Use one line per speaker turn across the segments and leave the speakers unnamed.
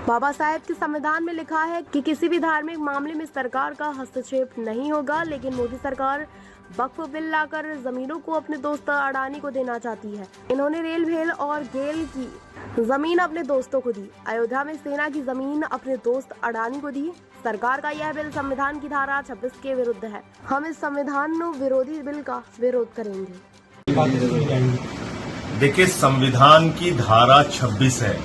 बाबा साहेब के संविधान में लिखा है कि किसी भी धार्मिक मामले में सरकार का हस्तक्षेप नहीं होगा, लेकिन मोदी सरकार वक्फ बिल लाकर जमीनों को अपने दोस्त अडानी को देना चाहती है। इन्होंने रेल भेल और गेल की जमीन अपने दोस्तों को दी। अयोध्या में सेना की जमीन अपने दोस्त अडानी को दी। सरकार का यह बिल संविधान की धारा 26 के विरुद्ध है। हम इस संविधान विरोधी बिल का विरोध करेंगे।
देखिए, संविधान की धारा 26 है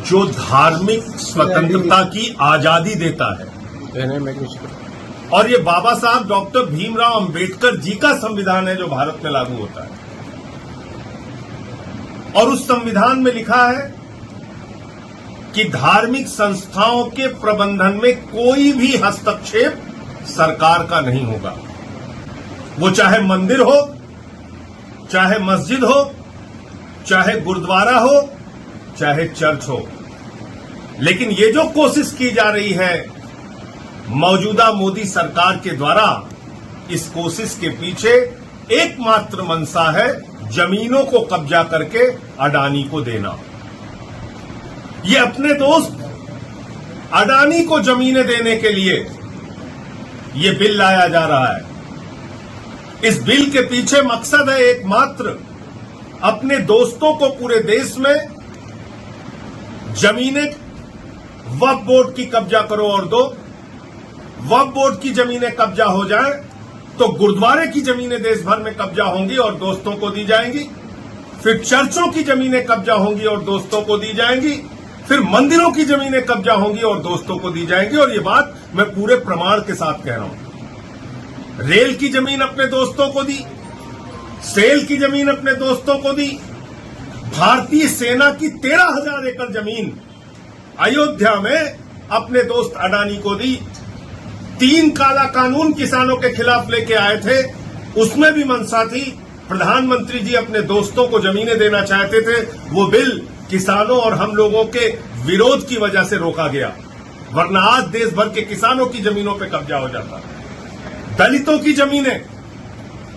जो धार्मिक स्वतंत्रता की आजादी देता है, और ये बाबा साहब डॉक्टर भीमराव अंबेडकर जी का संविधान है जो भारत में लागू होता है। और उस संविधान में लिखा है कि धार्मिक संस्थाओं के प्रबंधन में कोई भी हस्तक्षेप सरकार का नहीं होगा। वो चाहे मंदिर हो, चाहे मस्जिद हो, चाहे गुरुद्वारा हो, चाहे चर्च हो। लेकिन ये जो कोशिश की जा रही है मौजूदा मोदी सरकार के द्वारा, इस कोशिश के पीछे एकमात्र मंशा है जमीनों को कब्जा करके अडानी को देना। ये अपने दोस्त अडानी को जमीनें देने के लिए ये बिल लाया जा रहा है। इस बिल के पीछे मकसद है एकमात्र, अपने दोस्तों को पूरे देश में जमीनें वक्फ बोर्ड की कब्जा करो और दो। वक्फ बोर्ड की जमीनें कब्जा हो जाए तो गुरुद्वारे की जमीनें देश भर में कब्जा होंगी और दोस्तों को दी जाएंगी। फिर चर्चों की जमीनें कब्जा होंगी और दोस्तों को दी जाएंगी। फिर मंदिरों की जमीनें कब्जा होंगी और दोस्तों को दी जाएंगी। और ये बात मैं पूरे प्रमाण के साथ कह रहा हूं। रेल की जमीन अपने दोस्तों को दी, सेल की जमीन अपने दोस्तों को दी। भारतीय सेना की 13,000 एकड़ जमीन अयोध्या में अपने दोस्त अडानी को दी। 3 काला कानून किसानों के खिलाफ लेके आए थे, उसमें भी मंशा थी। प्रधानमंत्री जी अपने दोस्तों को जमीनें देना चाहते थे। वो बिल किसानों और हम लोगों के विरोध की वजह से रोका गया, वरना आज देश भर के किसानों की जमीनों पर कब्जा हो जाता। दलितों की जमीनें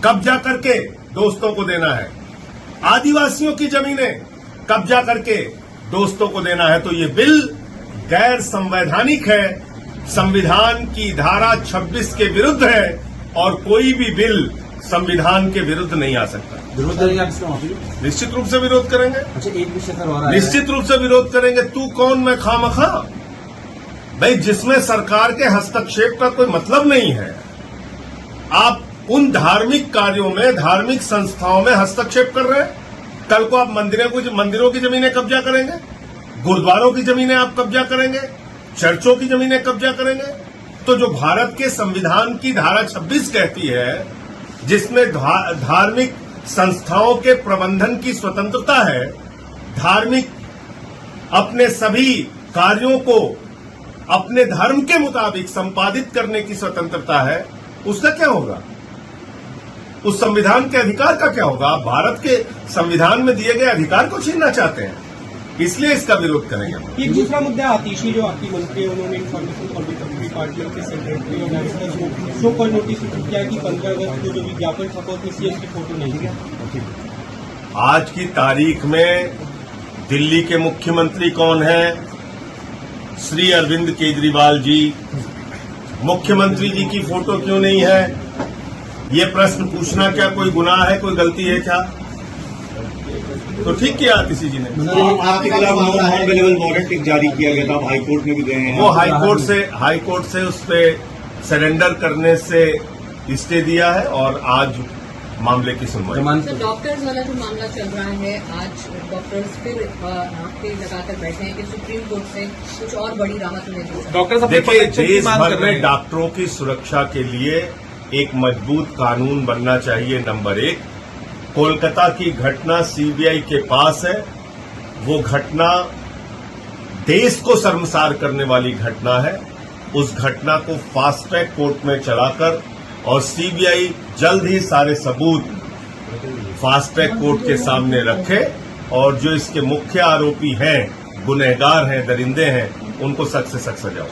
कब्जा करके दोस्तों को देना है, आदिवासियों की जमीनें कब्जा करके दोस्तों को देना है। तो ये बिल गैर संवैधानिक है, संविधान की धारा 26 के विरुद्ध है, और कोई भी बिल संविधान के विरुद्ध नहीं आ सकता।
विरोध करेंगे आप इसका?
निश्चित रूप से विरोध करेंगे।
अच्छा, एक विषय सर और
निश्चित रूप से विरोध करेंगे। तू कौन, मैं खामखा? भाई, जिसमें सरकार के हस्तक्षेप का कोई मतलब नहीं है, आप उन धार्मिक कार्यों में, धार्मिक संस्थाओं में हस्तक्षेप कर रहे हैं। कल को आप मंदिरों की जमीनें कब्जा करेंगे, गुरुद्वारों की जमीनें आप कब्जा करेंगे, चर्चों की जमीनें कब्जा करेंगे। तो जो भारत के संविधान की धारा 26 कहती है, जिसमें धार्मिक संस्थाओं के प्रबंधन की स्वतंत्रता है, धार्मिक अपने सभी कार्यों को अपने धर्म के मुताबिक संपादित करने की स्वतंत्रता है, उसका क्या होगा? उस संविधान के अधिकार का क्या होगा? आप भारत के संविधान में दिए गए अधिकार को छीनना चाहते हैं, इसलिए इसका विरोध करेंगे।
एक दूसरा मुद्दा आतिशी, जो आपकी मंत्री है, उन्होंने इन्फॉर्मेशन पब्लिक पार्टियों के सेक्रेटरी और डायरेक्टर को शो पर नोटिस किया कि 15 अगस्त को जो विज्ञापन छपा उसमें सीएम की फोटो नहीं है।
आज की तारीख में दिल्ली के मुख्यमंत्री कौन है? श्री अरविंद केजरीवाल जी। मुख्यमंत्री जी की फोटो क्यों नहीं है? ये प्रश्न पूछना क्या कोई गुनाह है, कोई गलती है क्या? तो ठीक किया आतिशी जी ने।
आपके खिलाफ नॉन अवेलेबल वारंट जारी किया गया था, हाईकोर्ट में भी गए हैं।
वो हाईकोर्ट से उस पे सरेंडर करने से स्टे दिया है और आज मामले की सुनवाई।
डॉक्टर्स वाला जो मामला चल रहा है, आज डॉक्टर्स फिर पे लगाकर बैठे हैं कि सुप्रीम कोर्ट से कुछ और बड़ी राहत उन्हें दी।
देखिए, देश भर में डॉक्टरों की सुरक्षा के लिए एक मजबूत कानून बनना चाहिए। नंबर 1, कोलकाता की घटना सीबीआई के पास है। वो घटना देश को शर्मसार करने वाली घटना है। उस घटना को फास्ट ट्रैक कोर्ट में चलाकर और सीबीआई जल्द ही सारे सबूत फास्ट ट्रैक कोर्ट के सामने रखे, और जो इसके मुख्य आरोपी हैं, गुनहगार हैं, दरिंदे हैं, उनको सख्त से सख्त सजा हो।